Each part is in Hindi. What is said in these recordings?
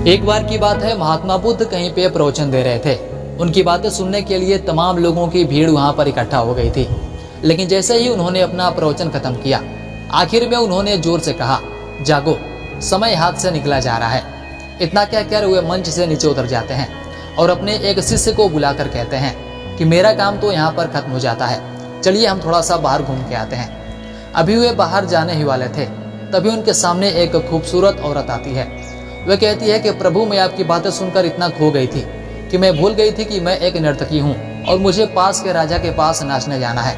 एक बार की बात है, महात्मा बुद्ध कहीं पे प्रवचन दे रहे थे। उनकी बातें सुनने के लिए तमाम लोगों की भीड़ वहां पर इकट्ठा हो गई थी। लेकिन जैसे ही उन्होंने अपना प्रवचन खत्म किया, आखिर में उन्होंने जोर से कहा, जागो, समय हाथ से निकला जा रहा है। इतना कहकर वे मंच से नीचे उतर जाते हैं और अपने एक शिष्य को बुलाकर कहते हैं कि मेरा काम तो यहाँ पर खत्म हो जाता है, चलिए हम थोड़ा सा बाहर घूम के आते हैं। अभी वे बाहर जाने ही वाले थे, तभी उनके सामने एक खूबसूरत औरत आती है। वह कहती है कि प्रभु, मैं आपकी बातें सुनकर इतना खो गई थी कि मैं भूल गई थी कि मैं एक नर्तकी हूँ और मुझे पास के राजा के पास नाचने जाना है।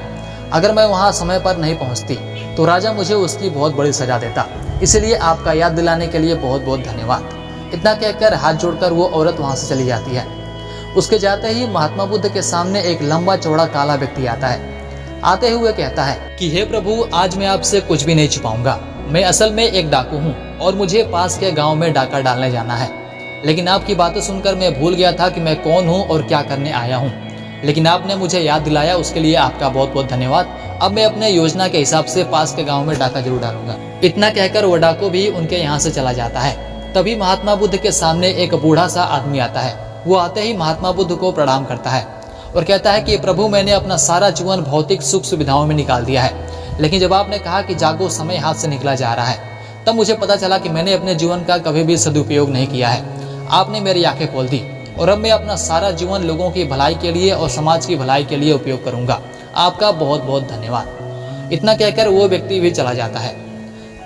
अगर मैं वहाँ समय पर नहीं पहुँचती तो राजा मुझे उसकी बहुत बड़ी सजा देता, इसलिए आपका याद दिलाने के लिए बहुत बहुत धन्यवाद। इतना कहकर हाथ जोड़कर वो औरत वहाँ से चली जाती है। उसके जाते ही महात्मा बुद्ध के सामने एक लंबा चौड़ा काला व्यक्ति आता है। आते हुए कहता है कि हे प्रभु, आज मैं आपसे कुछ भी नहीं छिपाऊंगा। मैं असल में एक डाकू हूँ और मुझे पास के गांव में डाका डालने जाना है। लेकिन आपकी बातें सुनकर मैं भूल गया था कि मैं कौन हूँ और क्या करने आया हूँ। लेकिन आपने मुझे याद दिलाया, उसके लिए आपका बहुत बहुत धन्यवाद। अब मैं अपने योजना के हिसाब से पास के गाँव में डाका जरूर डालूंगा। इतना कहकर वो डाकू भी उनके यहाँ से चला जाता है। तभी महात्मा बुद्ध के सामने एक बूढ़ा सा आदमी आता है। वो आते ही महात्मा बुद्ध को प्रणाम करता है और कहता है कि प्रभु, मैंने अपना सारा जीवन भौतिक सुख सुविधाओं में निकाल दिया है, लेकिन जब आपने कहा कि जागो, समय हाथ से निकला जा रहा है, तब मुझे पता चला कि मैंने अपने जीवन का कभी भी सदुपयोग नहीं किया है। आपने मेरी आंखें खोल दी और अब मैं अपना सारा जीवन लोगों की भलाई के लिए और समाज की भलाई के लिए उपयोग करूंगा। आपका बहुत बहुत धन्यवाद। इतना कहकर वो व्यक्ति भी चला जाता है।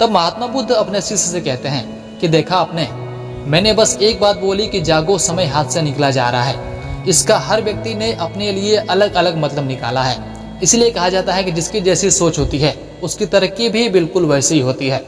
तब महात्मा बुद्ध अपने शिष्य से कहते हैं कि देखा आपने, मैंने बस एक बात बोली कि जागो, समय हाथ से निकला जा रहा है। इसका हर व्यक्ति ने अपने लिए अलग अलग मतलब निकाला है। इसलिए कहा जाता है कि जिसकी जैसी सोच होती है, उसकी तरक्की भी बिल्कुल वैसी ही होती है।